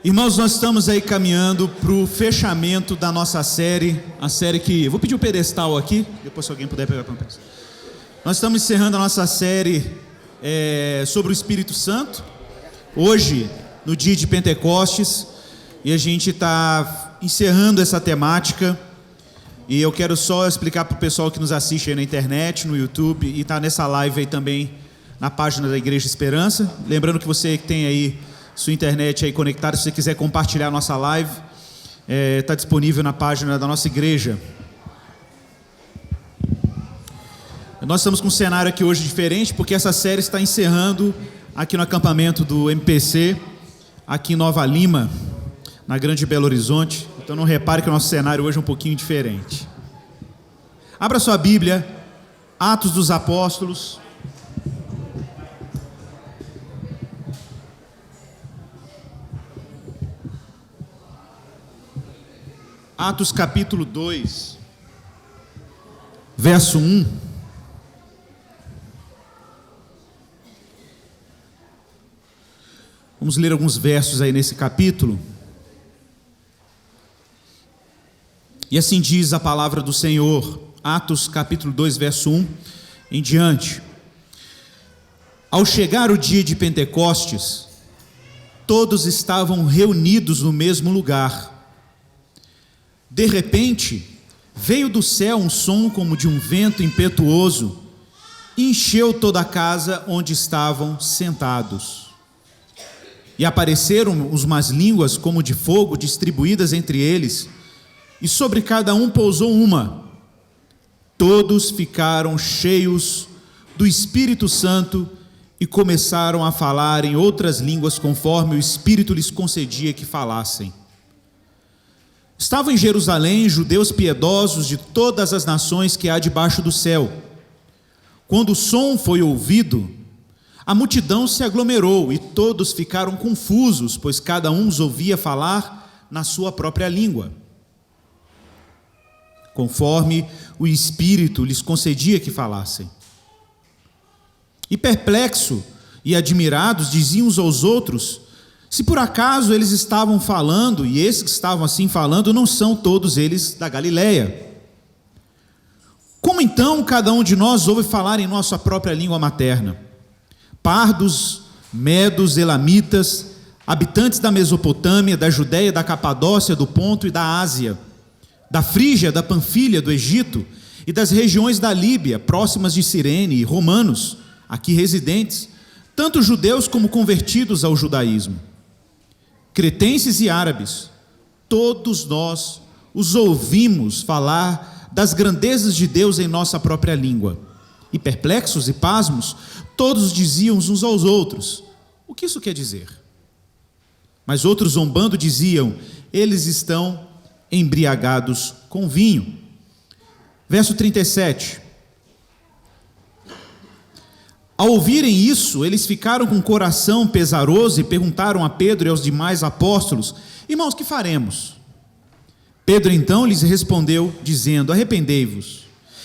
Irmãos, nós estamos aí caminhando para o fechamento da nossa série, a série que... Eu vou pedir o pedestal aqui, depois se alguém puder pegar para o pedestal. Nós estamos encerrando a nossa série sobre o Espírito Santo, hoje, no dia de Pentecostes, e a gente está encerrando essa temática, e eu quero só explicar para o pessoal que nos assiste aí na internet, no YouTube, e está nessa live aí também, na página da Igreja Esperança. Lembrando que você que tem aí sua internet aí conectada, se você quiser compartilhar a nossa live, está disponível na página da nossa igreja. Nós estamos com um cenário aqui hoje diferente, porque essa série está encerrando aqui no acampamento do MPC, aqui em Nova Lima, na Grande Belo Horizonte. Então não repare que o nosso cenário hoje é um pouquinho diferente. Abra sua Bíblia, Atos dos Apóstolos. Atos capítulo 2, verso 1. Vamos ler alguns versos aí nesse capítulo. E assim diz a palavra do Senhor, Atos capítulo 2, verso 1 em diante. Ao chegar o dia de Pentecostes, todos estavam reunidos no mesmo lugar. De repente, veio do céu um som como de um vento impetuoso, e encheu toda a casa onde estavam sentados. E apareceram umas línguas como de fogo distribuídas entre eles, e sobre cada um pousou uma. Todos ficaram cheios do Espírito Santo e começaram a falar em outras línguas conforme o Espírito lhes concedia que falassem. Estavam em Jerusalém judeus piedosos de todas as nações que há debaixo do céu. Quando o som foi ouvido, a multidão se aglomerou e todos ficaram confusos, pois cada um os ouvia falar na sua própria língua, conforme o Espírito lhes concedia que falassem. E perplexos e admirados, diziam uns aos outros: se por acaso eles estavam falando, e esses que estavam assim falando, não são todos eles da Galileia? Como então cada um de nós ouve falar em nossa própria língua materna? Pardos, medos, elamitas, habitantes da Mesopotâmia, da Judéia, da Capadócia, do Ponto e da Ásia, da Frígia, da Panfilha, do Egito e das regiões da Líbia, próximas de Cirene, e romanos, aqui residentes, tanto judeus como convertidos ao judaísmo, cretenses e árabes, todos nós os ouvimos falar das grandezas de Deus em nossa própria língua. E perplexos e pasmos, todos diziam uns aos outros: o que isso quer dizer? Mas outros, zombando, diziam: eles estão embriagados com vinho. Verso 37. Ao ouvirem isso, eles ficaram com o coração pesaroso e perguntaram a Pedro e aos demais apóstolos: irmãos, que faremos? Pedro então lhes respondeu, dizendo: arrependei-vos,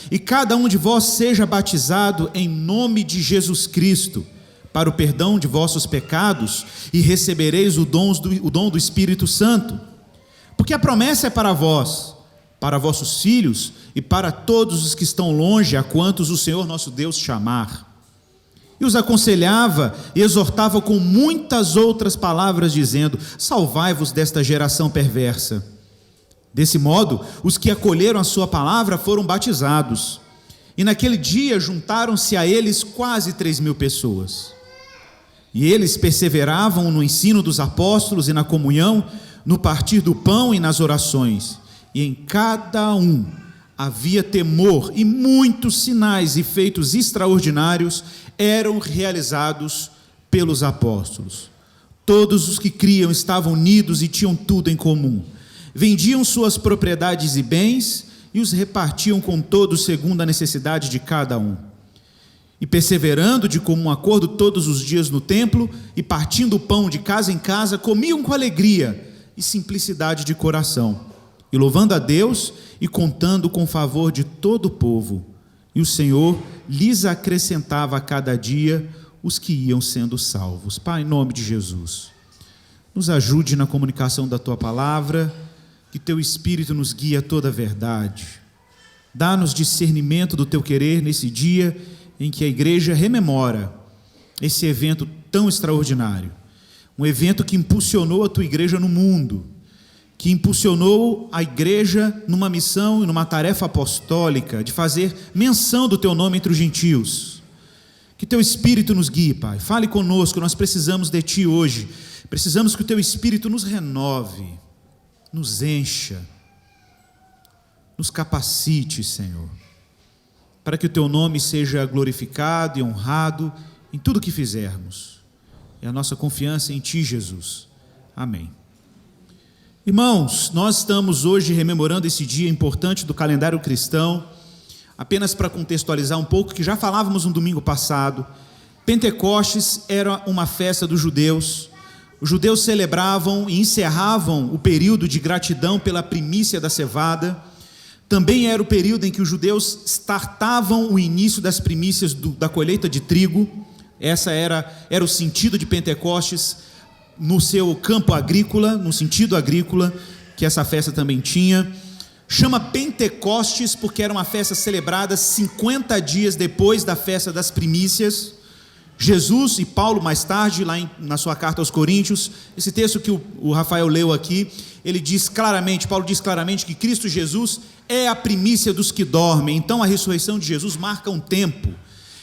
e cada um de vós seja batizado em nome de Jesus Cristo, para o perdão de vossos pecados, e recebereis o dom do Espírito Santo. Porque a promessa é para vós, para vossos filhos, e para todos os que estão longe, a quantos o Senhor nosso Deus chamar. E os aconselhava e exortava com muitas outras palavras, dizendo: salvai-vos desta geração perversa. Desse modo, os que acolheram a sua palavra foram batizados. E naquele dia juntaram-se a eles quase 3.000 pessoas. E eles perseveravam no ensino dos apóstolos e na comunhão, no partir do pão e nas orações. E em cada um havia temor, e muitos sinais e feitos extraordinários eram realizados pelos apóstolos. Todos os que criam estavam unidos e tinham tudo em comum. Vendiam suas propriedades e bens e os repartiam com todos segundo a necessidade de cada um. E perseverando de comum acordo todos os dias no templo e partindo o pão de casa em casa, comiam com alegria e simplicidade de coração, e louvando a Deus e contando com o favor de todo o povo. E o Senhor lhes acrescentava a cada dia os que iam sendo salvos. Pai, em nome de Jesus, nos ajude na comunicação da Tua palavra, que Teu Espírito nos guie a toda a verdade. Dá-nos discernimento do Teu querer nesse dia em que a igreja rememora esse evento tão extraordinário. Um evento que impulsionou a Tua igreja no mundo, que impulsionou a igreja numa missão e numa tarefa apostólica de fazer menção do Teu nome entre os gentios. Que Teu Espírito nos guie, Pai. Fale conosco, nós precisamos de Ti hoje. Precisamos que o Teu Espírito nos renove, nos encha, nos capacite, Senhor, para que o Teu nome seja glorificado e honrado em tudo que fizermos. É a nossa confiança em Ti, Jesus. Amém. Irmãos, nós estamos hoje rememorando esse dia importante do calendário cristão. Apenas para contextualizar um pouco, que já falávamos no domingo passado, Pentecostes era uma festa dos judeus. Os judeus celebravam e encerravam o período de gratidão pela primícia da cevada. Também era o período em que os judeus startavam o início das primícias da colheita de trigo. Essa era o sentido de Pentecostes no seu campo agrícola, no sentido agrícola, que essa festa também tinha. Chama Pentecostes porque era uma festa celebrada 50 dias depois da festa das primícias. Jesus e Paulo mais tarde, lá na sua carta aos Coríntios, esse texto que o Rafael leu aqui, Paulo diz claramente que Cristo Jesus é a primícia dos que dormem. Então a ressurreição de Jesus marca um tempo,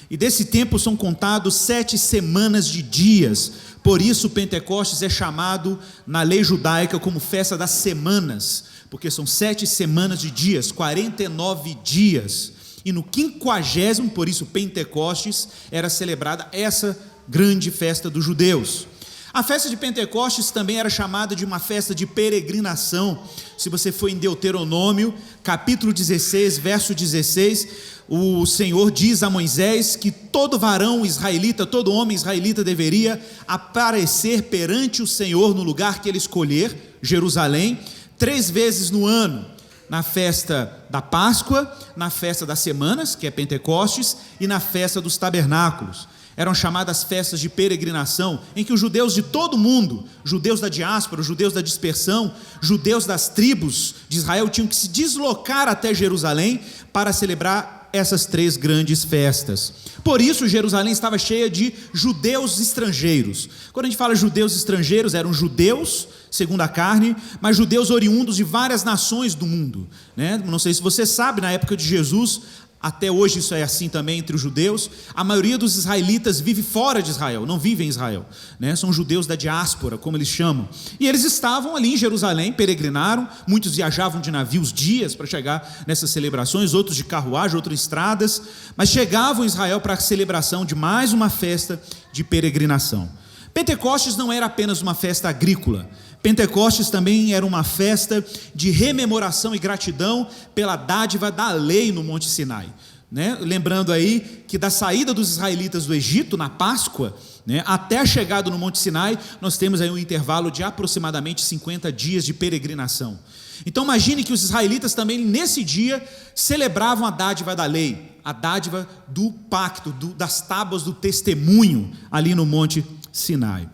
e desse tempo são contados 7 semanas de dias. Por isso Pentecostes é chamado na lei judaica como festa das semanas, porque são 7 semanas de dias, 49 dias, e no 50º, por isso Pentecostes, era celebrada essa grande festa dos judeus. A festa de Pentecostes também era chamada de uma festa de peregrinação. Se você for em Deuteronômio, capítulo 16, verso 16, o Senhor diz a Moisés que todo varão israelita, todo homem israelita deveria aparecer perante o Senhor no lugar que ele escolher, Jerusalém, 3 vezes no ano, na festa da Páscoa, na festa das semanas, que é Pentecostes, e na festa dos tabernáculos. Eram chamadas festas de peregrinação, em que os judeus de todo o mundo, judeus da diáspora, judeus da dispersão, judeus das tribos de Israel, tinham que se deslocar até Jerusalém para celebrar essas 3 grandes festas. Por isso Jerusalém estava cheia de judeus estrangeiros. Quando a gente fala judeus estrangeiros, eram judeus segundo a carne, mas judeus oriundos de várias nações do mundo, né? Não sei se você sabe, na época de Jesus, até hoje isso é assim também entre os judeus, a maioria dos israelitas vive fora de Israel, não vive em Israel, né? São judeus da diáspora, como eles chamam, e eles estavam ali em Jerusalém, peregrinaram, muitos viajavam de navios dias para chegar nessas celebrações, outros de carruagem, outros em estradas, mas chegavam em Israel para a celebração de mais uma festa de peregrinação. Pentecostes não era apenas uma festa agrícola, Pentecostes também era uma festa de rememoração e gratidão pela dádiva da lei no Monte Sinai, né? Lembrando aí que da saída dos israelitas do Egito na Páscoa, né, até a chegada no Monte Sinai, nós temos aí um intervalo de aproximadamente 50 dias de peregrinação. Então imagine que os israelitas também nesse dia celebravam a dádiva da lei, a dádiva do pacto, das tábuas do testemunho ali no Monte Sinai.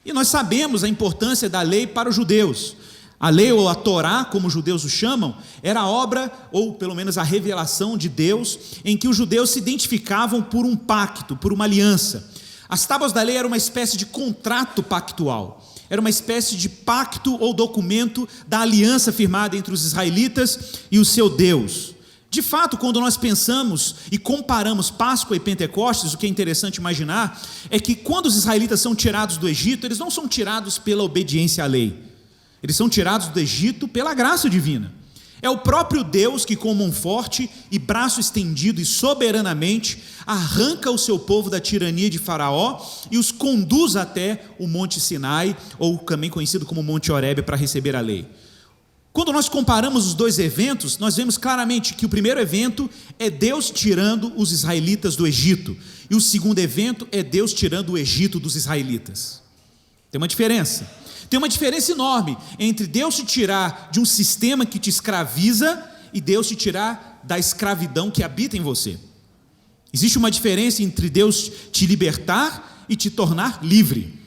E nós sabemos a importância da lei para os judeus. A lei, ou a Torá, como os judeus o chamam, era a obra, ou pelo menos a revelação de Deus, em que os judeus se identificavam por um pacto, por uma aliança. As tábuas da lei eram uma espécie de contrato pactual, era uma espécie de pacto ou documento da aliança firmada entre os israelitas e o seu Deus. De fato, quando nós pensamos e comparamos Páscoa e Pentecostes, o que é interessante imaginar é que quando os israelitas são tirados do Egito, eles não são tirados pela obediência à lei, eles são tirados do Egito pela graça divina. É o próprio Deus que, com mão forte e braço estendido e soberanamente, arranca o seu povo da tirania de Faraó e os conduz até o Monte Sinai, ou também conhecido como Monte Horebe, para receber a lei. Quando nós comparamos os 2 eventos, nós vemos claramente que o primeiro evento é Deus tirando os israelitas do Egito, e o segundo evento é Deus tirando o Egito dos israelitas. Tem uma diferença enorme entre Deus te tirar de um sistema que te escraviza e Deus te tirar da escravidão que habita em você. Existe uma diferença entre Deus te libertar e te tornar livre.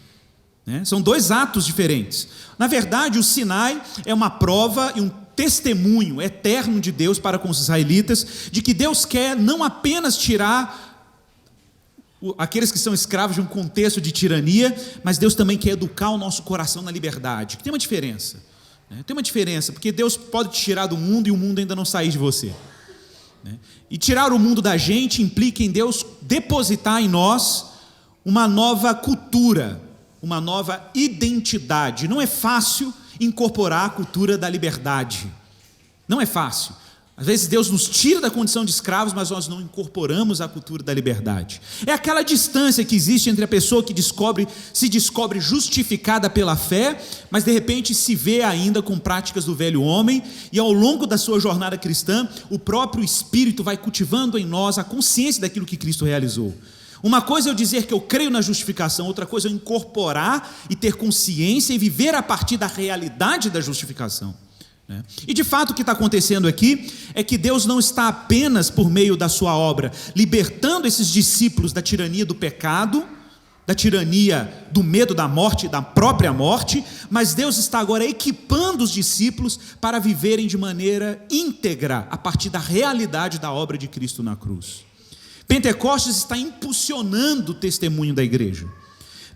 né? São dois atos diferentes. Na verdade, o Sinai é uma prova e um testemunho eterno de Deus para com os israelitas, de que Deus quer não apenas tirar aqueles que são escravos de um contexto de tirania, mas Deus também quer educar o nosso coração na liberdade. Tem uma diferença, né? Tem uma diferença, porque Deus pode te tirar do mundo e o mundo ainda não sair de você, né? E tirar o mundo da gente implica em Deus depositar em nós uma nova cultura, uma nova identidade. Não é fácil incorporar a cultura da liberdade, não é fácil. Às vezes Deus nos tira da condição de escravos, mas nós não incorporamos a cultura da liberdade. É aquela distância que existe entre a pessoa que se descobre justificada pela fé, mas de repente se vê ainda com práticas do velho homem, e ao longo da sua jornada cristã, o próprio Espírito vai cultivando em nós a consciência daquilo que Cristo realizou. Uma coisa é eu dizer que eu creio na justificação, outra coisa é eu incorporar e ter consciência e viver a partir da realidade da justificação. E de fato o que está acontecendo aqui é que Deus não está apenas por meio da sua obra libertando esses discípulos da tirania do pecado, da tirania do medo da morte, da própria morte, mas Deus está agora equipando os discípulos para viverem de maneira íntegra a partir da realidade da obra de Cristo na cruz. Pentecostes está impulsionando o testemunho da igreja.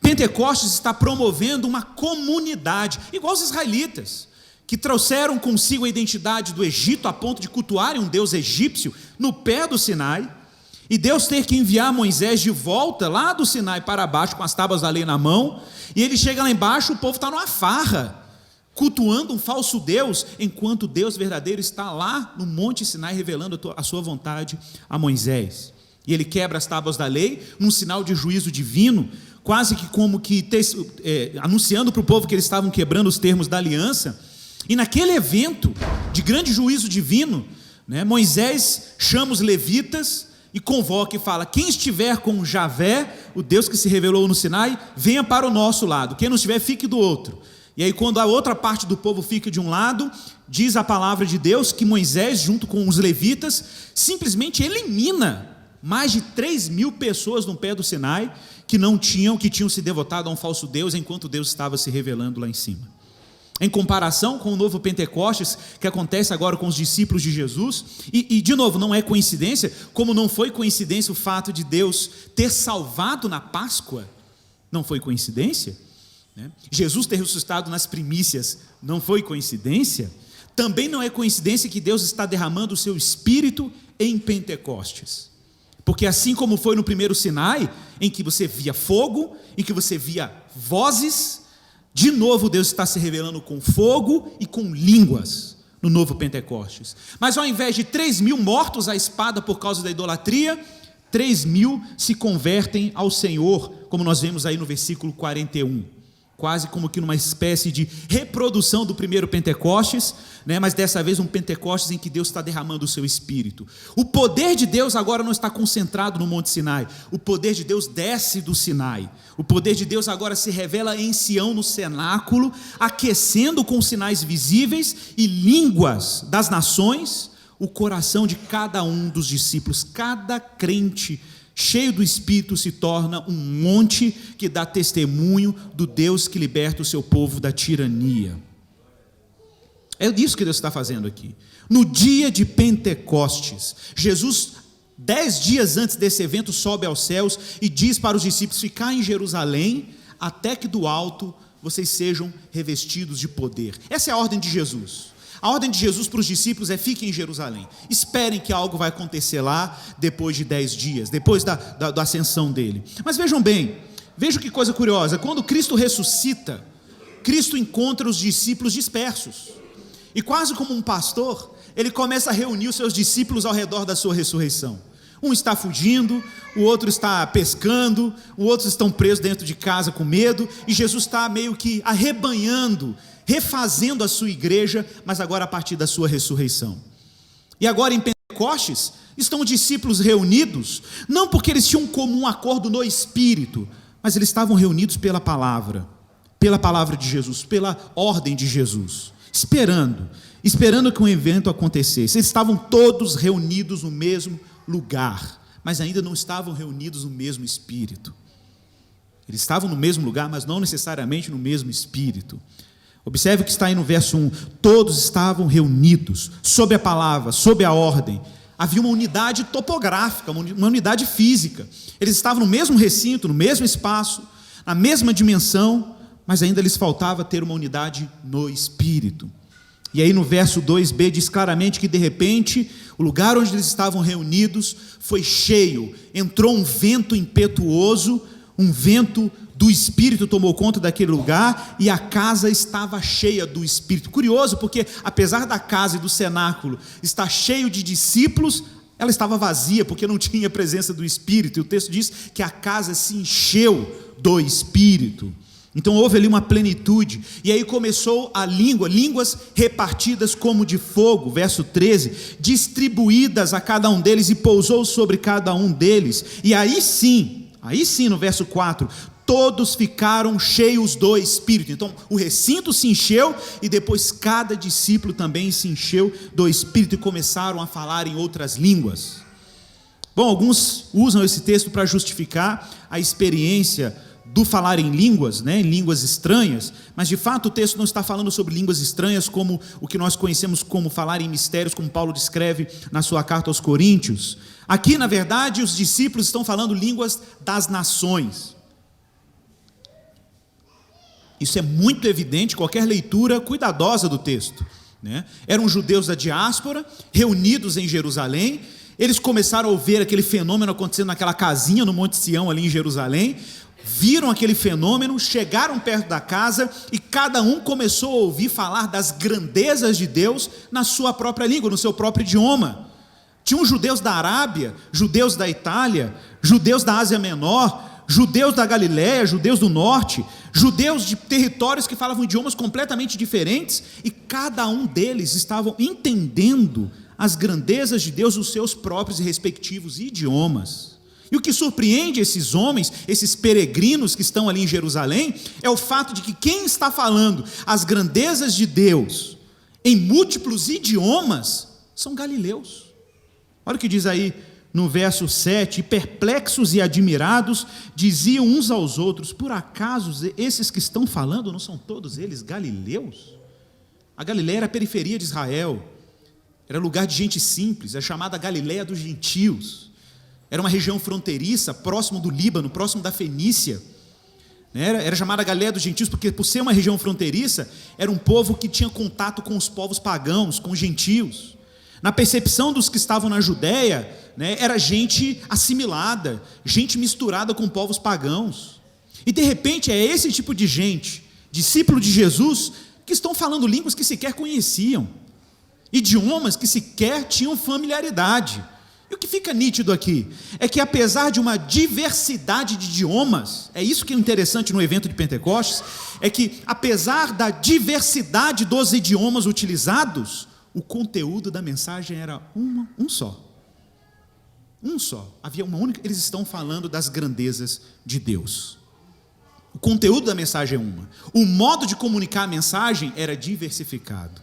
Pentecostes está promovendo uma comunidade, igual os israelitas, que trouxeram consigo a identidade do Egito a ponto de cultuarem um Deus egípcio no pé do Sinai, e Deus ter que enviar Moisés de volta lá do Sinai para baixo com as tábuas da lei na mão, e ele chega lá embaixo, o povo está numa farra, cultuando um falso Deus, enquanto o Deus verdadeiro está lá no Monte Sinai revelando a sua vontade a Moisés. E ele quebra as tábuas da lei num sinal de juízo divino, quase que como que anunciando para o povo que eles estavam quebrando os termos da aliança. E naquele evento de grande juízo divino, né, Moisés chama os levitas e convoca e fala: quem estiver com Javé, o Deus que se revelou no Sinai, venha para o nosso lado, quem não estiver, fique do outro. E aí quando a outra parte do povo fica de um lado, diz a palavra de Deus que Moisés, junto com os levitas, simplesmente elimina mais de 3.000 pessoas no pé do Sinai, que tinham se devotado a um falso Deus, enquanto Deus estava se revelando lá em cima. Em comparação com o novo Pentecostes, que acontece agora com os discípulos de Jesus, e de novo, não é coincidência, como não foi coincidência o fato de Deus ter salvado na Páscoa, não foi coincidência, né? Jesus ter ressuscitado nas primícias, não foi coincidência, também não é coincidência que Deus está derramando o seu Espírito em Pentecostes, porque assim como foi no primeiro Sinai, em que você via fogo, em que você via vozes, de novo Deus está se revelando com fogo e com línguas no novo Pentecostes. Mas ao invés de 3.000 mortos à espada por causa da idolatria, 3.000 se convertem ao Senhor, como nós vemos aí no versículo 41. Quase como que numa espécie de reprodução do primeiro Pentecostes, né? Mas dessa vez um Pentecostes em que Deus está derramando o seu Espírito. O poder de Deus agora não está concentrado no Monte Sinai, o poder de Deus desce do Sinai, o poder de Deus agora se revela em Sião no cenáculo, aquecendo com sinais visíveis e línguas das nações o coração de cada um dos discípulos. Cada crente cheio do Espírito se torna um monte que dá testemunho do Deus que liberta o seu povo da tirania. É disso que Deus está fazendo aqui. No dia de Pentecostes, Jesus, 10 dias antes desse evento, sobe aos céus e diz para os discípulos ficar em Jerusalém, até que do alto vocês sejam revestidos de poder. Essa é a ordem de Jesus. A ordem de Jesus para os discípulos é: fiquem em Jerusalém, esperem que algo vai acontecer lá depois de 10 dias, depois da ascensão dele. Mas vejam bem, vejam que coisa curiosa, quando Cristo ressuscita, Cristo encontra os discípulos dispersos, e quase como um pastor, ele começa a reunir os seus discípulos ao redor da sua ressurreição. Um está fugindo, o outro está pescando, os outros estão presos dentro de casa com medo, e Jesus está meio que arrebanhando, refazendo a sua igreja, mas agora a partir da sua ressurreição. E agora em Pentecostes, estão os discípulos reunidos, não porque eles tinham um comum acordo no Espírito, mas eles estavam reunidos pela palavra de Jesus, pela ordem de Jesus, esperando que um evento acontecesse. Eles estavam todos reunidos no mesmo lugar, mas ainda não estavam reunidos no mesmo Espírito. Eles estavam no mesmo lugar, mas não necessariamente no mesmo espírito. Observe o que está aí no verso 1. Todos estavam reunidos, sob a palavra, sob a ordem. Havia uma unidade topográfica, uma unidade física. Eles estavam no mesmo recinto, no mesmo espaço, na mesma dimensão, mas ainda lhes faltava ter uma unidade no espírito. E aí no verso 2b diz claramente que de repente o lugar onde eles estavam reunidos foi cheio, entrou um vento impetuoso, um vento do Espírito tomou conta daquele lugar e a casa estava cheia do Espírito. Curioso, porque apesar da casa e do cenáculo estar cheio de discípulos, ela estava vazia, porque não tinha presença do Espírito. E o texto diz que a casa se encheu do Espírito. Então houve ali uma plenitude, e aí começou a línguas repartidas como de fogo, verso 13, distribuídas a cada um deles, e pousou sobre cada um deles, e aí sim, no verso 4, todos ficaram cheios do Espírito. Então o recinto se encheu, e depois cada discípulo também se encheu do Espírito, e começaram a falar em outras línguas. Bom, alguns usam esse texto para justificar a experiência do falar em línguas, em línguas estranhas, mas de fato o texto não está falando sobre línguas estranhas como o que nós conhecemos como falar em mistérios, como Paulo descreve na sua carta aos Coríntios. Aqui, na verdade, os discípulos estão falando línguas das nações. Isso é muito evidente, qualquer leitura cuidadosa do texto. Eram judeus da diáspora, reunidos em Jerusalém. Eles começaram a ouvir aquele fenômeno acontecendo naquela casinha no Monte Sião ali em Jerusalém, viram aquele fenômeno, chegaram perto da casa e cada um começou a ouvir falar das grandezas de Deus na sua própria língua, no seu próprio idioma. Tinham judeus da Arábia, judeus da Itália, judeus da Ásia Menor, judeus da Galiléia, judeus do norte, judeus de territórios que falavam idiomas completamente diferentes, e cada um deles estavam entendendo as grandezas de Deus nos seus próprios e respectivos idiomas. E o que surpreende esses homens, esses peregrinos que estão ali em Jerusalém, é o fato de que quem está falando as grandezas de Deus em múltiplos idiomas são galileus. Olha o que diz aí no verso 7, perplexos e admirados, diziam uns aos outros, por acaso esses que estão falando não são todos eles galileus? A Galileia era a periferia de Israel, era lugar de gente simples, é chamada Galileia dos gentios. Era uma região fronteiriça, próximo do Líbano, próximo da Fenícia. Era chamada Galileia dos gentios, porque por ser uma região fronteiriça, era um povo que tinha contato com os povos pagãos, com os gentios. Na percepção dos que estavam na Judéia, era gente assimilada, gente misturada com povos pagãos. E de repente é esse tipo de gente, discípulo de Jesus, que estão falando línguas que sequer conheciam, idiomas que sequer tinham familiaridade. E o que fica nítido aqui é que apesar de uma diversidade de idiomas, é isso que é interessante no evento de Pentecostes, é que apesar da diversidade dos idiomas utilizados, o conteúdo da mensagem era um só. Um só. Havia uma única, eles estão falando das grandezas de Deus. O conteúdo da mensagem é uma. O modo de comunicar a mensagem era diversificado.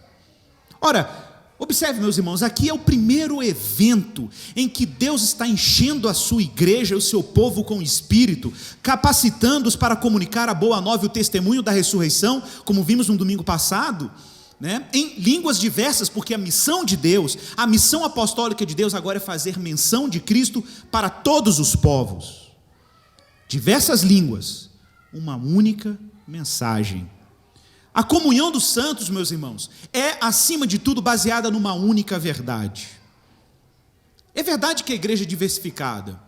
Ora, observe, meus irmãos, aqui é o primeiro evento em que Deus está enchendo a sua igreja, o seu povo com o Espírito, capacitando-os para comunicar a boa nova e o testemunho da ressurreição, como vimos no domingo passado, em línguas diversas, porque a missão de Deus, a missão apostólica de Deus agora é fazer menção de Cristo para todos os povos. Diversas línguas, uma única mensagem. A comunhão dos santos, meus irmãos, é, acima de tudo, baseada numa única verdade. É verdade que a igreja é diversificada.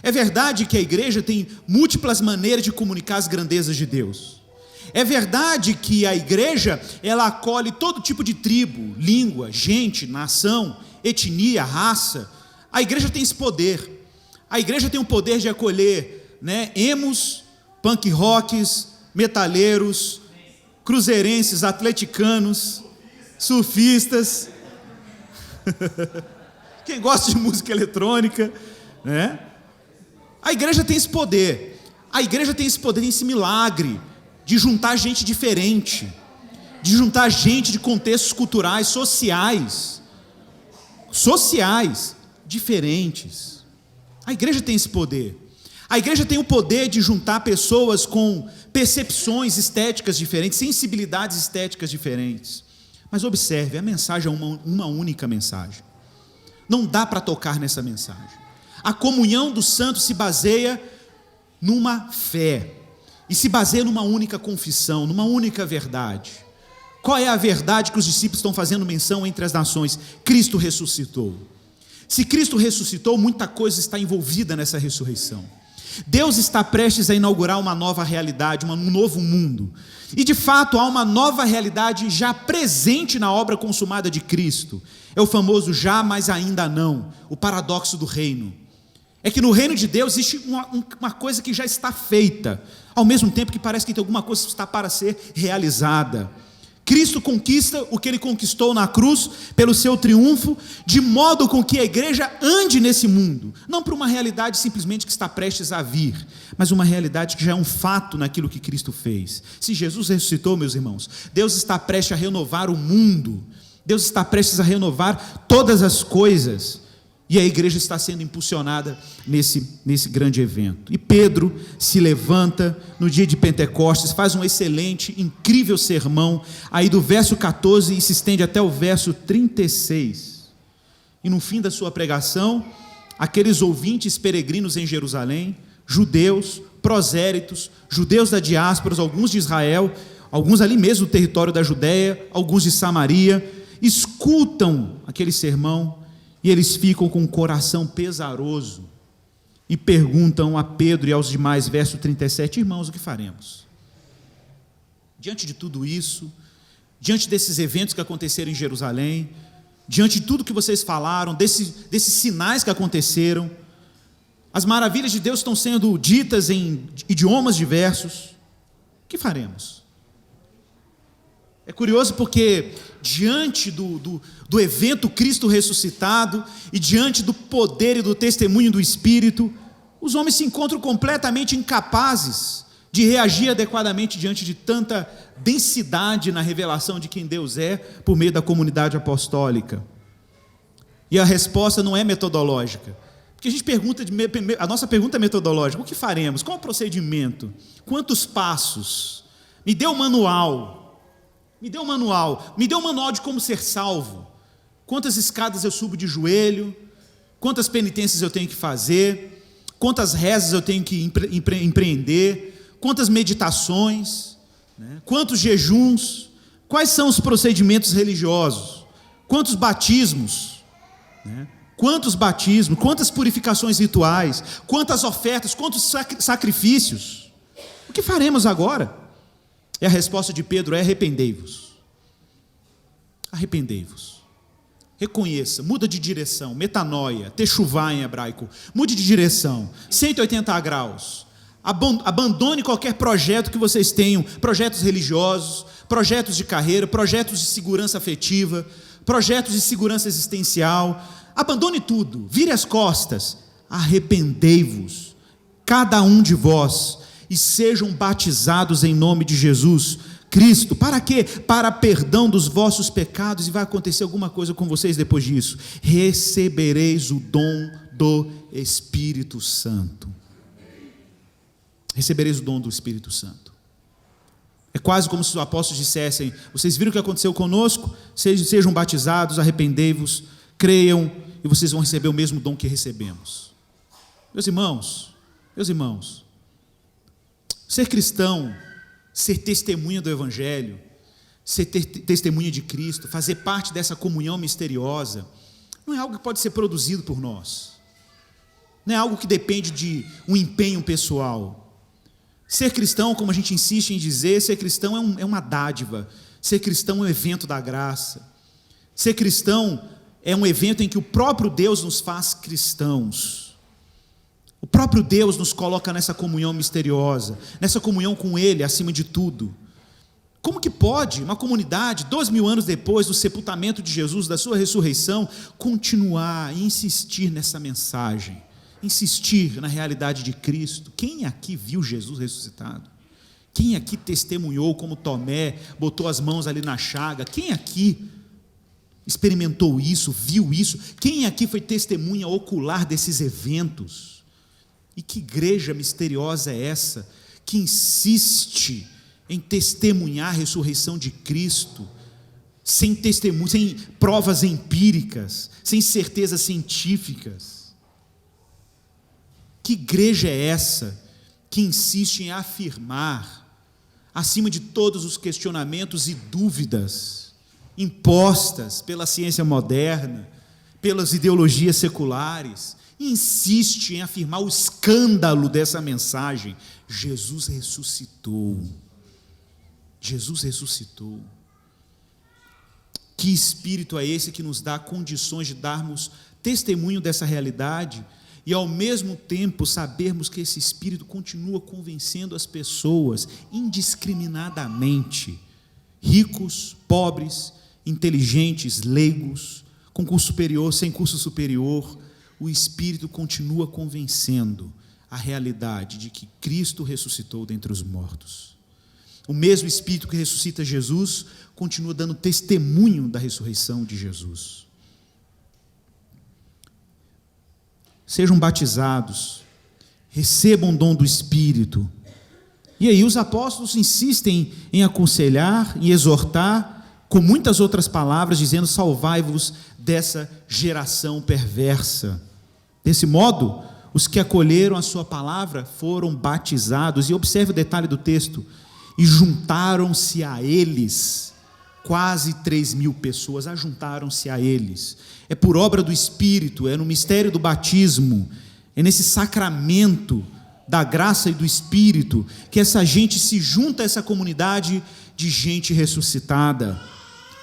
É verdade que a igreja tem múltiplas maneiras de comunicar as grandezas de Deus. É verdade que a igreja, ela acolhe todo tipo de tribo, língua, gente, nação, etnia, raça. A igreja tem esse poder. A igreja tem o poder de acolher, emos, punk rocks, metaleiros, cruzeirenses, atleticanos, surfistas, quem gosta de música eletrônica, A igreja tem esse poder. A igreja tem esse poder, esse milagre de juntar gente diferente, de juntar gente de contextos culturais, sociais diferentes. A igreja tem esse poder. A igreja tem o poder de juntar pessoas com percepções estéticas diferentes, sensibilidades estéticas diferentes. Mas observe, a mensagem é uma única mensagem. Não dá para tocar nessa mensagem. A comunhão dos santos se baseia numa fé, e se baseia numa única confissão, numa única verdade. Qual é a verdade que os discípulos estão fazendo menção entre as nações? Cristo ressuscitou. Se Cristo ressuscitou, muita coisa está envolvida nessa ressurreição. Deus está prestes a inaugurar uma nova realidade, um novo mundo. E de fato há uma nova realidade já presente na obra consumada de Cristo. É o famoso já, mas ainda não. O paradoxo do reino. É que no reino de Deus existe uma coisa que já está feita, ao mesmo tempo que parece que tem alguma coisa que está para ser realizada. Cristo conquista o que Ele conquistou na cruz pelo seu triunfo, de modo com que a igreja ande nesse mundo, não para uma realidade simplesmente que está prestes a vir, mas uma realidade que já é um fato naquilo que Cristo fez. Se Jesus ressuscitou, meus irmãos, Deus está prestes a renovar o mundo, Deus está prestes a renovar todas as coisas, e a igreja está sendo impulsionada nesse grande evento. E Pedro se levanta no dia de Pentecostes, faz um excelente, incrível sermão, aí do verso 14 e se estende até o verso 36. E no fim da sua pregação, aqueles ouvintes peregrinos em Jerusalém, judeus, prosélitos, judeus da diáspora, alguns de Israel, alguns ali mesmo do território da Judéia, alguns de Samaria, escutam aquele sermão, e eles ficam com o coração pesaroso e perguntam a Pedro e aos demais, verso 37, irmãos, o que faremos? Diante de tudo isso, diante desses eventos que aconteceram em Jerusalém, diante de tudo que vocês falaram, desses sinais que aconteceram, as maravilhas de Deus estão sendo ditas em idiomas diversos, o que faremos? É curioso porque diante do evento Cristo ressuscitado e diante do poder e do testemunho do Espírito, os homens se encontram completamente incapazes de reagir adequadamente diante de tanta densidade na revelação de quem Deus é por meio da comunidade apostólica. E a resposta não é metodológica, porque a gente pergunta, a nossa pergunta é metodológica: o que faremos? Qual o procedimento? Quantos passos? Me dê o manual. Me dê um manual de como ser salvo. Quantas escadas eu subo de joelho, quantas penitências eu tenho que fazer, quantas rezas eu tenho que empreender, quantas meditações, né? Quantos jejuns, quais são os procedimentos religiosos, quantos batismos, né? Quantas purificações rituais, quantas ofertas, quantos sacrifícios. O que faremos agora? E a resposta de Pedro é: arrependei-vos. Arrependei-vos. Reconheça, muda de direção, metanoia, techuvá em hebraico. Mude de direção, 180 graus. Abandone qualquer projeto que vocês tenham, projetos religiosos, projetos de carreira, projetos de segurança afetiva, projetos de segurança existencial. Abandone tudo, vire as costas. Arrependei-vos, cada um de vós, e sejam batizados em nome de Jesus Cristo. Para quê? Para perdão dos vossos pecados. E vai acontecer alguma coisa com vocês depois disso: recebereis o dom do Espírito Santo. Recebereis o dom do Espírito Santo. É quase como se os apóstolos dissessem: vocês viram o que aconteceu conosco? Sejam batizados, arrependei-vos, creiam, e vocês vão receber o mesmo dom que recebemos. Meus irmãos, ser cristão, ser testemunha do Evangelho, ser testemunha de Cristo, fazer parte dessa comunhão misteriosa, não é algo que pode ser produzido por nós, não é algo que depende de um empenho pessoal. Ser cristão, como a gente insiste em dizer, ser cristão é uma dádiva, ser cristão é um evento da graça, ser cristão é um evento em que o próprio Deus nos faz cristãos. O próprio Deus nos coloca nessa comunhão misteriosa, nessa comunhão com Ele acima de tudo. Como que pode uma comunidade, 2000 anos depois do sepultamento de Jesus, da sua ressurreição, continuar e insistir nessa mensagem, insistir na realidade de Cristo? Quem aqui viu Jesus ressuscitado? Quem aqui testemunhou como Tomé botou as mãos ali na chaga? Quem aqui experimentou isso, viu isso? Quem aqui foi testemunha ocular desses eventos? E que igreja misteriosa é essa que insiste em testemunhar a ressurreição de Cristo, sem testemunho, sem provas empíricas, sem certezas científicas? Que igreja é essa que insiste em afirmar, acima de todos os questionamentos e dúvidas impostas pela ciência moderna, pelas ideologias seculares, insiste em afirmar o escândalo dessa mensagem? Jesus ressuscitou. Jesus ressuscitou. Que espírito é esse que nos dá condições de darmos testemunho dessa realidade e ao mesmo tempo sabermos que esse espírito continua convencendo as pessoas indiscriminadamente, ricos, pobres, inteligentes, leigos, com curso superior, sem curso superior? O espírito continua convencendo a realidade de que Cristo ressuscitou dentre os mortos. O mesmo espírito que ressuscita Jesus continua dando testemunho da ressurreição de Jesus. Sejam batizados, recebam o dom do Espírito. E aí os apóstolos insistem em aconselhar e exortar, com muitas outras palavras, dizendo: salvai-vos dessa geração perversa. Desse modo, os que acolheram a sua palavra foram batizados. E observe o detalhe do texto: e juntaram-se a eles, quase 3.000 pessoas, ajuntaram-se a eles. É por obra do Espírito, é no mistério do batismo, é nesse sacramento da graça e do Espírito, que essa gente se junta a essa comunidade de gente ressuscitada.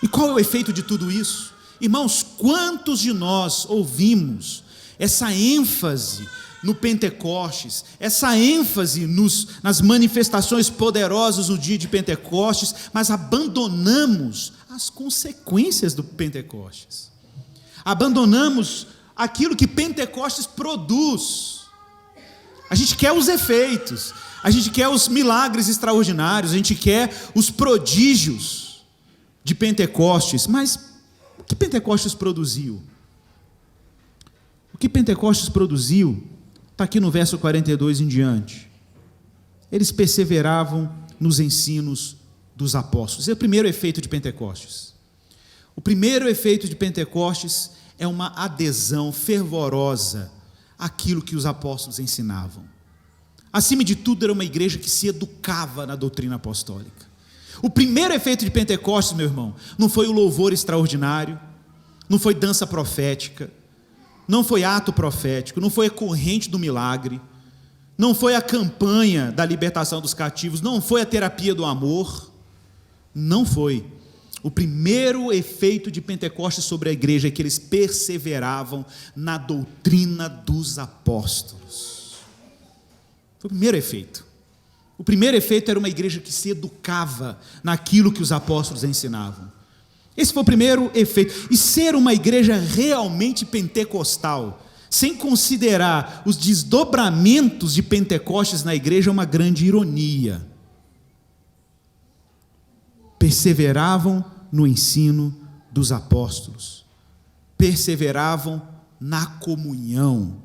E qual é o efeito de tudo isso? Irmãos, quantos de nós ouvimos essa ênfase no Pentecostes, essa ênfase nas manifestações poderosas do dia de Pentecostes, mas abandonamos as consequências do Pentecostes, abandonamos aquilo que Pentecostes produz. A gente quer os efeitos, a gente quer os milagres extraordinários, a gente quer os prodígios de Pentecostes, mas o que Pentecostes produziu? O que Pentecostes produziu está aqui no verso 42 em diante. Eles perseveravam nos ensinos dos apóstolos. Esse é o primeiro efeito de Pentecostes. O primeiro efeito de Pentecostes é uma adesão fervorosa àquilo que os apóstolos ensinavam. Acima de tudo, era uma igreja que se educava na doutrina apostólica. O primeiro efeito de Pentecostes, meu irmão, não foi o louvor extraordinário, não foi dança profética, não foi ato profético, não foi a corrente do milagre, não foi a campanha da libertação dos cativos, não foi a terapia do amor, não foi. O primeiro efeito de Pentecostes sobre a igreja é que eles perseveravam na doutrina dos apóstolos. Foi o primeiro efeito. O primeiro efeito era uma igreja que se educava naquilo que os apóstolos ensinavam. Esse foi o primeiro efeito. E ser uma igreja realmente pentecostal, sem considerar os desdobramentos de Pentecostes na igreja, é uma grande ironia. Perseveravam no ensino dos apóstolos, perseveravam na comunhão.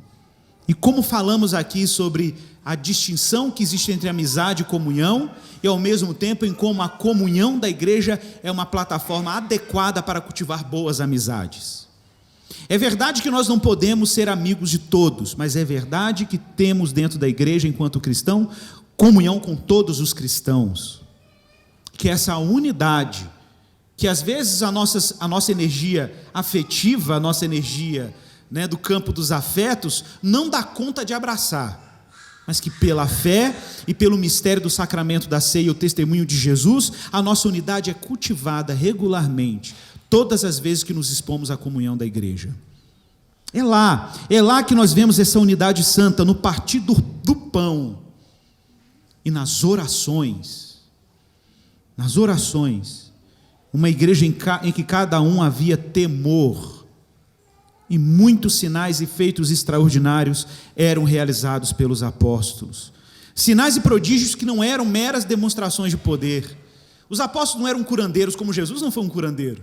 E como falamos aqui sobre a distinção que existe entre amizade e comunhão, e ao mesmo tempo em como a comunhão da igreja é uma plataforma adequada para cultivar boas amizades. É verdade que nós não podemos ser amigos de todos, mas é verdade que temos dentro da igreja, enquanto cristão, comunhão com todos os cristãos. Que essa unidade, que às vezes a nossa energia afetiva, a nossa energia, do campo dos afetos, não dá conta de abraçar, mas que pela fé e pelo mistério do sacramento da ceia e o testemunho de Jesus, a nossa unidade é cultivada regularmente, todas as vezes que nos expomos à comunhão da igreja. É lá que nós vemos essa unidade santa, no partir do pão e nas orações. Nas orações, uma igreja em que cada um havia temor, e muitos sinais e feitos extraordinários eram realizados pelos apóstolos. Sinais e prodígios que não eram meras demonstrações de poder. Os apóstolos não eram curandeiros, como Jesus não foi um curandeiro.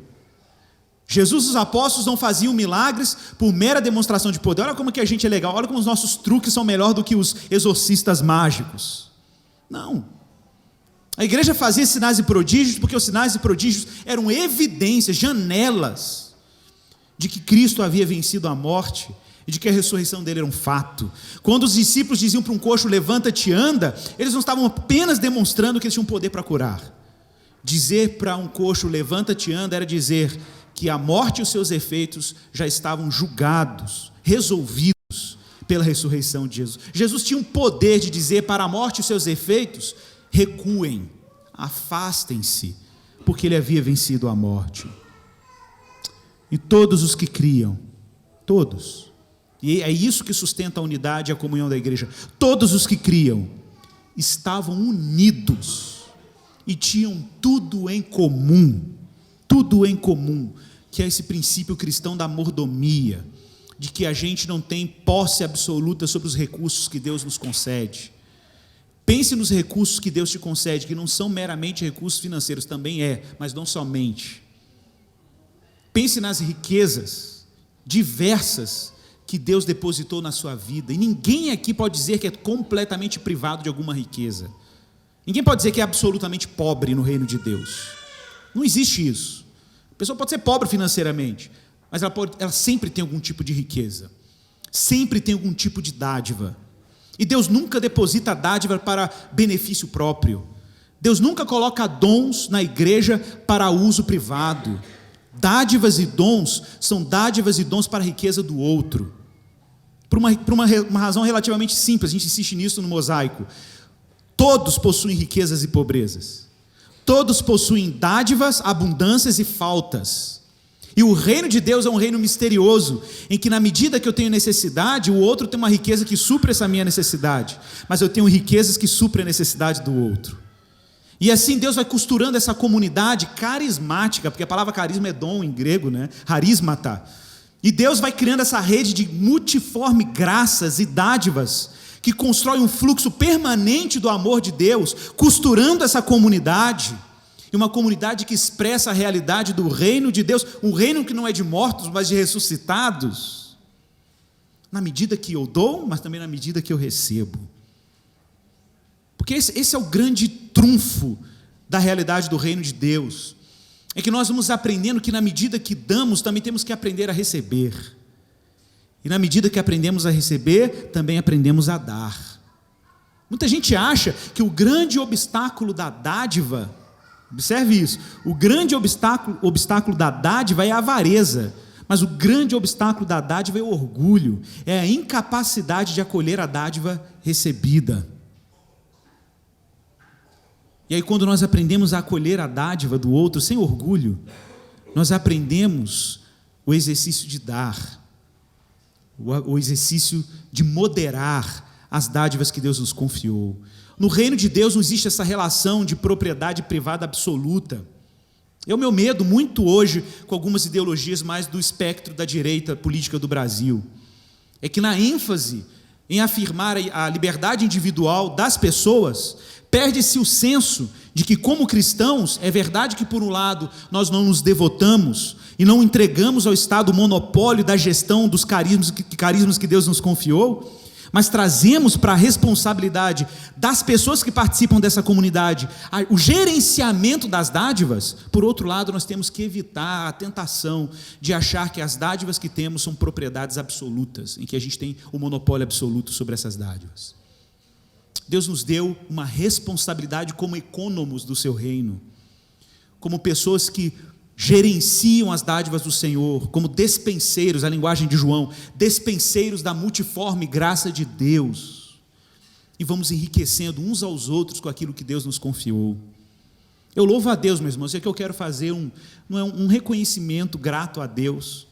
Jesus e os apóstolos não faziam milagres por mera demonstração de poder. Olha como que a gente é legal, olha como os nossos truques são melhor do que os exorcistas mágicos. Não. A igreja fazia sinais e prodígios porque os sinais e prodígios eram evidências, janelas de que Cristo havia vencido a morte e de que a ressurreição dele era um fato. Quando os discípulos diziam para um coxo, levanta-te e anda, eles não estavam apenas demonstrando que eles tinham poder para curar. Dizer para um coxo, levanta-te e anda, era dizer que a morte e os seus efeitos já estavam julgados, resolvidos pela ressurreição de Jesus. Jesus tinha um poder de dizer para a morte e os seus efeitos, recuem, afastem-se, porque ele havia vencido a morte. E todos os que criam, todos, e é isso que sustenta a unidade e a comunhão da igreja, todos os que criam estavam unidos e tinham tudo em comum, que é esse princípio cristão da mordomia, de que a gente não tem posse absoluta sobre os recursos que Deus nos concede. Pense nos recursos que Deus te concede, que não são meramente recursos financeiros, também mas não somente. Pense nas riquezas diversas que Deus depositou na sua vida, e ninguém aqui pode dizer que é completamente privado de alguma riqueza. Ninguém pode dizer que é absolutamente pobre no reino de Deus. Não existe isso. A pessoa pode ser pobre financeiramente, mas ela sempre tem algum tipo de riqueza, sempre tem algum tipo de dádiva. E Deus nunca deposita dádiva para benefício próprio. Deus nunca coloca dons na igreja para uso privado. Dádivas e dons são dádivas e dons para a riqueza do outro. Por uma razão relativamente simples, a gente insiste nisso no mosaico. Todos possuem riquezas e pobrezas. Todos possuem dádivas, abundâncias e faltas. E o reino de Deus é um reino misterioso, em que na medida que eu tenho necessidade, o outro tem uma riqueza que supre essa minha necessidade, mas eu tenho riquezas que suprem a necessidade do outro. E assim Deus vai costurando essa comunidade carismática, porque a palavra carisma é dom em grego, né? Harismata. E Deus vai criando essa rede de multiforme graças e dádivas, que constrói um fluxo permanente do amor de Deus, costurando essa comunidade, e uma comunidade que expressa a realidade do reino de Deus, um reino que não é de mortos, mas de ressuscitados, na medida que eu dou, mas também na medida que eu recebo. Porque esse é o grande trunfo da realidade do reino de Deus, é que nós vamos aprendendo que na medida que damos, também temos que aprender a receber. E na medida que aprendemos a receber, também aprendemos a dar. Muita gente acha que o grande obstáculo da dádiva, observe isso, o grande obstáculo da dádiva é a avareza, mas o grande obstáculo da dádiva é o orgulho, é a incapacidade de acolher a dádiva recebida. E aí quando nós aprendemos a acolher a dádiva do outro sem orgulho, nós aprendemos o exercício de dar, o exercício de moderar as dádivas que Deus nos confiou. No reino de Deus não existe essa relação de propriedade privada absoluta. É o meu medo muito hoje com algumas ideologias mais do espectro da direita política do Brasil. É que na ênfase em afirmar a liberdade individual das pessoas, perde-se o senso de que como cristãos, é verdade que por um lado nós não nos devotamos e não entregamos ao Estado o monopólio da gestão dos carismas que Deus nos confiou, mas trazemos para a responsabilidade das pessoas que participam dessa comunidade o gerenciamento das dádivas. Por outro lado, nós temos que evitar a tentação de achar que as dádivas que temos são propriedades absolutas, em que a gente tem o monopólio absoluto sobre essas dádivas. Deus nos deu uma responsabilidade como econômicos do seu reino, como pessoas que gerenciam as dádivas do Senhor, como despenseiros, a linguagem de João, despenseiros da multiforme graça de Deus, e vamos enriquecendo uns aos outros com aquilo que Deus nos confiou. Eu louvo a Deus, meus irmãos, é que eu quero fazer um reconhecimento grato a Deus,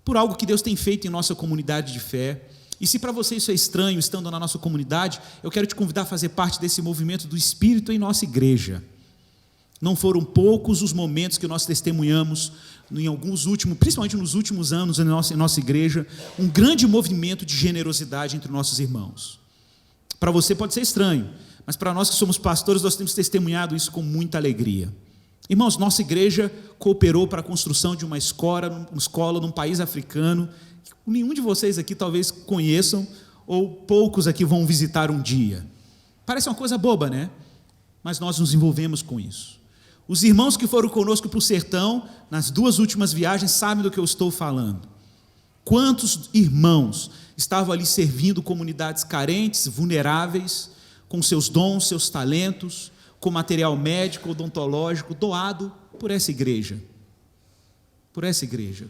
por algo que Deus tem feito em nossa comunidade de fé. E se para você isso é estranho, estando na nossa comunidade, eu quero te convidar a fazer parte desse movimento do Espírito em nossa igreja. Não foram poucos os momentos que nós testemunhamos, principalmente nos últimos anos em nossa igreja, um grande movimento de generosidade entre nossos irmãos. Para você pode ser estranho, mas para nós que somos pastores, nós temos testemunhado isso com muita alegria. Irmãos, nossa igreja cooperou para a construção de uma escola num país africano, que nenhum de vocês aqui talvez conheçam, ou poucos aqui vão visitar um dia. Parece uma coisa boba, né? Mas nós nos envolvemos com isso. Os irmãos que foram conosco para o sertão, nas 2 últimas viagens, sabem do que eu estou falando. Quantos irmãos estavam ali servindo comunidades carentes, vulneráveis, com seus dons, seus talentos, com material médico, odontológico, doado por essa igreja. Por essa igreja.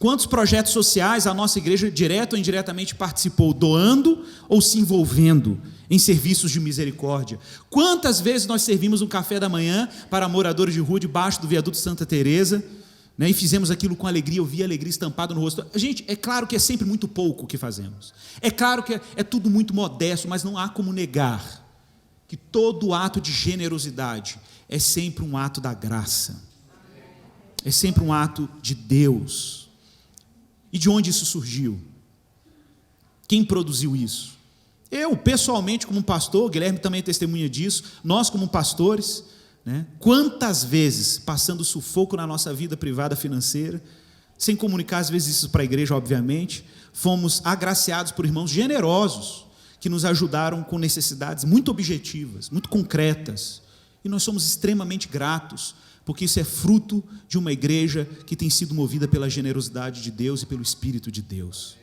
Quantos projetos sociais a nossa igreja, direto ou indiretamente, participou, doando ou se envolvendo em serviços de misericórdia? Quantas vezes nós servimos um café da manhã para moradores de rua debaixo do viaduto Santa Teresa, né, e fizemos aquilo com alegria, eu vi a alegria estampada no rosto. Gente, é claro que é sempre muito pouco o que fazemos. É claro que é tudo muito modesto, mas não há como negar que todo ato de generosidade é sempre um ato da graça. É sempre um ato de Deus. E de onde isso surgiu? Quem produziu isso? Eu, pessoalmente, como pastor, o Guilherme também é testemunha disso, nós como pastores, né? Quantas vezes, passando sufoco na nossa vida privada financeira, sem comunicar às vezes isso para a igreja, obviamente, fomos agraciados por irmãos generosos, que nos ajudaram com necessidades muito objetivas, muito concretas, e nós somos extremamente gratos, porque isso é fruto de uma igreja que tem sido movida pela generosidade de Deus e pelo Espírito de Deus.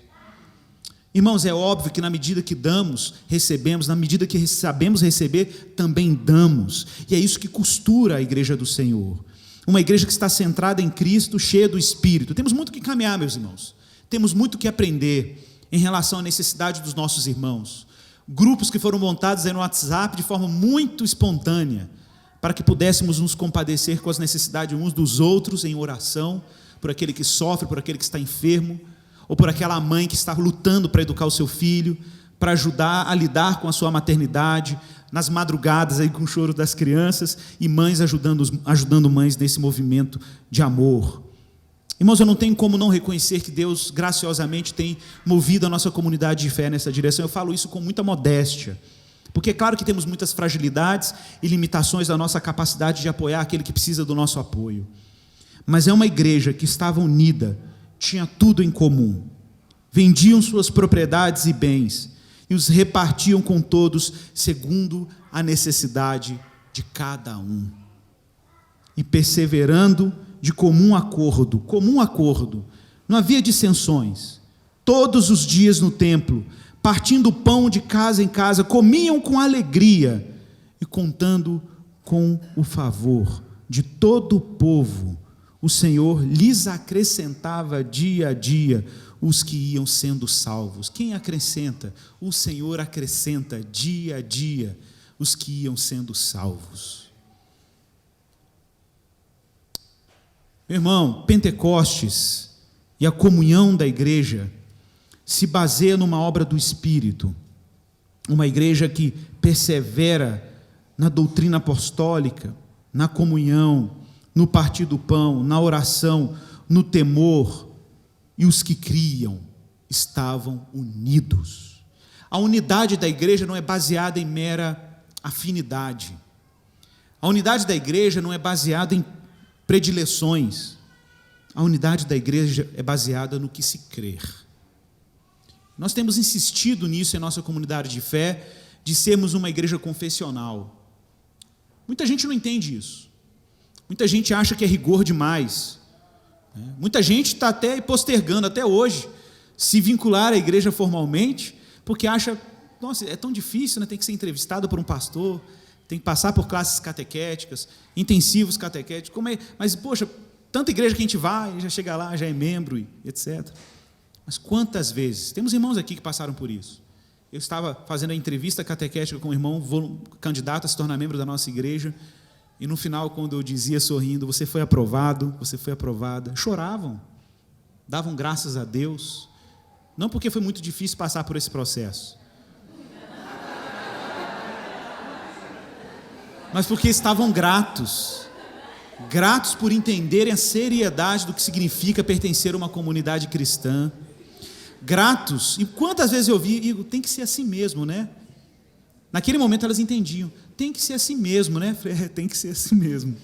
Irmãos, é óbvio que na medida que damos, recebemos, na medida que sabemos receber, também damos, e é isso que costura a igreja do Senhor, uma igreja que está centrada em Cristo, cheia do Espírito. Temos muito que caminhar, meus irmãos, temos muito que aprender em relação à necessidade dos nossos irmãos, grupos que foram montados aí no WhatsApp de forma muito espontânea, para que pudéssemos nos compadecer com as necessidades uns dos outros em oração, por aquele que sofre, por aquele que está enfermo, ou por aquela mãe que está lutando para educar o seu filho, para ajudar a lidar com a sua maternidade, nas madrugadas aí com o choro das crianças, e mães ajudando mães nesse movimento de amor. Irmãos, eu não tenho como não reconhecer que Deus graciosamente tem movido a nossa comunidade de fé nessa direção. Eu falo isso com muita modéstia, porque é claro que temos muitas fragilidades e limitações da nossa capacidade de apoiar aquele que precisa do nosso apoio. Mas é uma igreja que estava unida, tinha tudo em comum. Vendiam suas propriedades e bens e os repartiam com todos segundo a necessidade de cada um. E perseverando de comum acordo, não havia dissensões. Todos os dias no templo, partindo o pão de casa em casa, comiam com alegria e contando com o favor de todo o povo. O Senhor lhes acrescentava dia a dia os que iam sendo salvos. Quem acrescenta? O Senhor acrescenta dia a dia os que iam sendo salvos. Meu irmão, Pentecostes e a comunhão da igreja se baseia numa obra do Espírito, uma igreja que persevera na doutrina apostólica, na comunhão, no partir do pão, na oração, no temor, e os que criam estavam unidos. A unidade da igreja não é baseada em mera afinidade. A unidade da igreja não é baseada em predileções. A unidade da igreja é baseada no que se crer. Nós temos insistido nisso em nossa comunidade de fé, de sermos uma igreja confessional. Muita gente não entende isso. Muita gente acha que é rigor demais. Muita gente está até postergando, até hoje, se vincular à igreja formalmente, porque acha, nossa, é tão difícil, né? Tem que ser entrevistado por um pastor, tem que passar por classes catequéticas, intensivos catequéticos, como é? Mas, poxa, tanta igreja que a gente vai, já chega lá, já é membro, e etc. Mas quantas vezes, temos irmãos aqui que passaram por isso. Eu estava fazendo a entrevista catequética com um irmão candidato a se tornar membro da nossa igreja, e no final, quando eu dizia sorrindo, você foi aprovado, você foi aprovada, choravam, davam graças a Deus, não porque foi muito difícil passar por esse processo, mas porque estavam gratos por entenderem a seriedade do que significa pertencer a uma comunidade cristã, gratos, e quantas vezes eu vi, Igor, tem que ser assim mesmo, né? Naquele momento elas entendiam, tem que ser assim mesmo, né? Falei, tem que ser assim mesmo.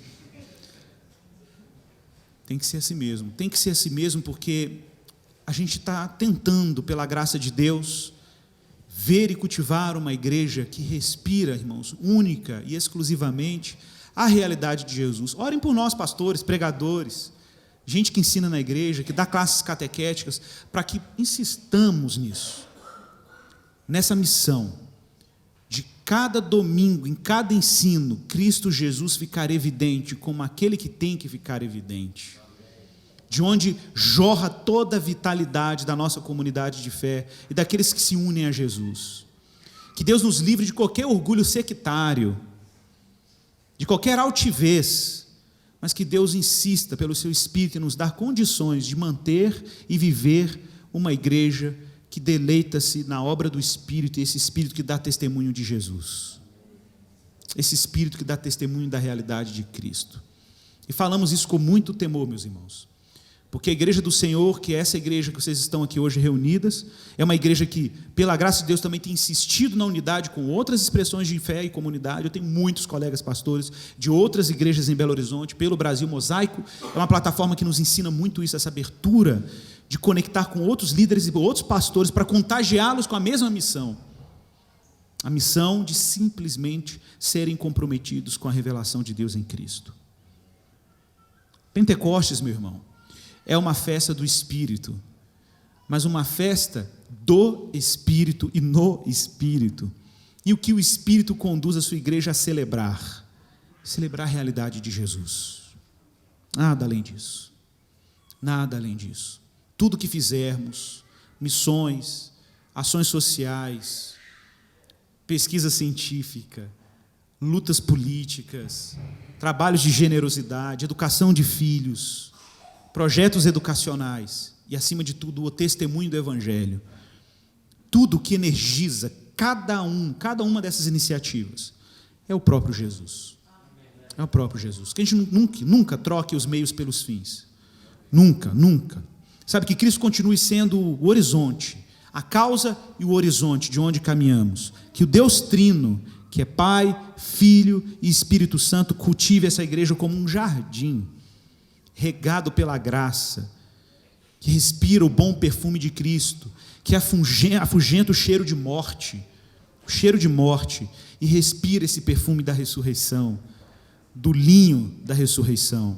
Tem que ser assim mesmo. Tem que ser assim mesmo, porque a gente está tentando, pela graça de Deus, ver e cultivar uma igreja que respira, irmãos, única e exclusivamente a realidade de Jesus. Orem por nós, pastores, pregadores, gente que ensina na igreja, que dá classes catequéticas, para que insistamos nisso, nessa missão de cada domingo, em cada ensino, Cristo Jesus ficar evidente como aquele que tem que ficar evidente, de onde jorra toda a vitalidade da nossa comunidade de fé e daqueles que se unem a Jesus. Que Deus nos livre de qualquer orgulho sectário, de qualquer altivez, mas que Deus insista pelo seu Espírito em nos dar condições de manter e viver uma igreja que deleita-se na obra do Espírito, e esse Espírito que dá testemunho de Jesus, esse Espírito que dá testemunho da realidade de Cristo. E falamos isso com muito temor, meus irmãos, porque a igreja do Senhor, que é essa igreja que vocês estão aqui hoje reunidas, é uma igreja que, pela graça de Deus, também tem insistido na unidade com outras expressões de fé e comunidade. Eu tenho muitos colegas pastores de outras igrejas em Belo Horizonte, pelo Brasil. Mosaico é uma plataforma que nos ensina muito isso, essa abertura de conectar com outros líderes e outros pastores para contagiá-los com a mesma missão. A missão de simplesmente serem comprometidos com a revelação de Deus em Cristo. Pentecostes, meu irmão, é uma festa do Espírito, mas uma festa do Espírito e no Espírito. E o que o Espírito conduz a sua igreja a celebrar? Celebrar a realidade de Jesus. Nada além disso. Nada além disso. Tudo que fizermos, missões, ações sociais, pesquisa científica, lutas políticas, trabalhos de generosidade, educação de filhos, projetos educacionais e, acima de tudo, o testemunho do Evangelho. Tudo que energiza cada uma dessas iniciativas é o próprio Jesus. É o próprio Jesus. Que a gente nunca troque os meios pelos fins. Nunca, nunca. Sabe, que Cristo continue sendo o horizonte, a causa e o horizonte de onde caminhamos. Que o Deus Trino, que é Pai, Filho e Espírito Santo, cultive essa igreja como um jardim, regado pela graça, que respira o bom perfume de Cristo, que afugenta o cheiro de morte, e respira esse perfume da ressurreição, do linho da ressurreição.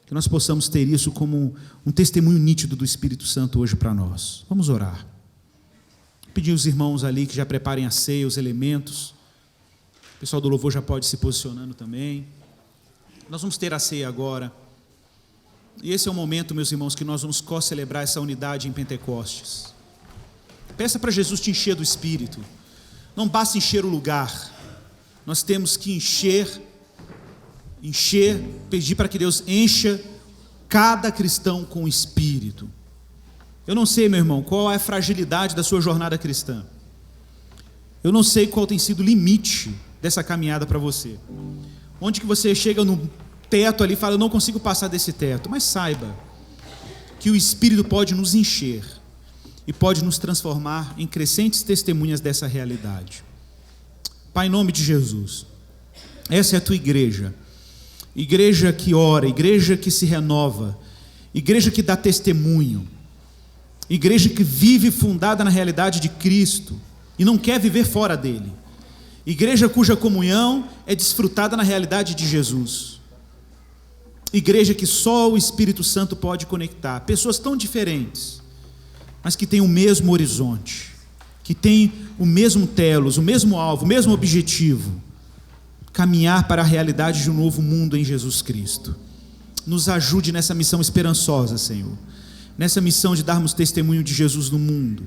Que nós possamos ter isso como um testemunho nítido do Espírito Santo hoje para nós. Vamos orar. Pedir os irmãos ali que já preparem a ceia, os elementos. O pessoal do louvor já pode ir se posicionando também. Nós vamos ter a ceia agora. E esse é o momento, meus irmãos, que nós vamos co-celebrar essa unidade em Pentecostes. Peça para Jesus te encher do Espírito. Não basta encher o lugar. Nós temos que encher, pedir para que Deus encha cada cristão com o Espírito. Eu não sei, meu irmão, qual é a fragilidade da sua jornada cristã. Eu não sei qual tem sido o limite dessa caminhada para você. Onde que você chega no teto ali e fala, eu não consigo passar desse teto. Mas saiba que o Espírito pode nos encher e pode nos transformar em crescentes testemunhas dessa realidade. Pai, em nome de Jesus, essa é a tua igreja. Igreja que ora, igreja que se renova, igreja que dá testemunho, igreja que vive fundada na realidade de Cristo e não quer viver fora dele. Igreja cuja comunhão é desfrutada na realidade de Jesus. Igreja que só o Espírito Santo pode conectar. Pessoas tão diferentes, mas que têm o mesmo horizonte, que têm o mesmo telos, o mesmo alvo, o mesmo objetivo: caminhar para a realidade de um novo mundo em Jesus Cristo. Nos ajude nessa missão esperançosa, Senhor. Nessa missão de darmos testemunho de Jesus no mundo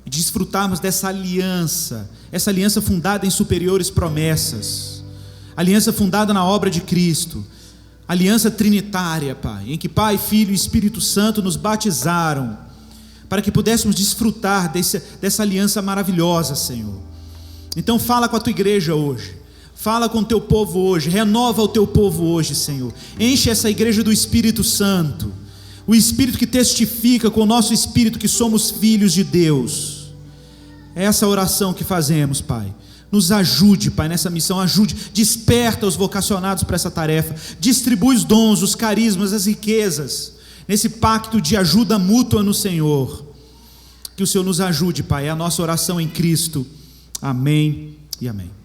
e desfrutarmos dessa aliança, essa aliança fundada em superiores promessas, aliança fundada na obra de Cristo, aliança trinitária, Pai, em que Pai, Filho e Espírito Santo nos batizaram, para que pudéssemos desfrutar dessa aliança maravilhosa, Senhor. Então fala com a tua igreja hoje, fala com o teu povo hoje, renova o teu povo hoje, Senhor. Enche essa igreja do Espírito Santo, o Espírito que testifica com o nosso espírito que somos filhos de Deus. É essa oração que fazemos, Pai. Nos ajude, Pai, nessa missão, ajude, desperta os vocacionados para essa tarefa, distribui os dons, os carismas, as riquezas, nesse pacto de ajuda mútua no Senhor. Que o Senhor nos ajude, Pai, é a nossa oração em Cristo. Amém e amém.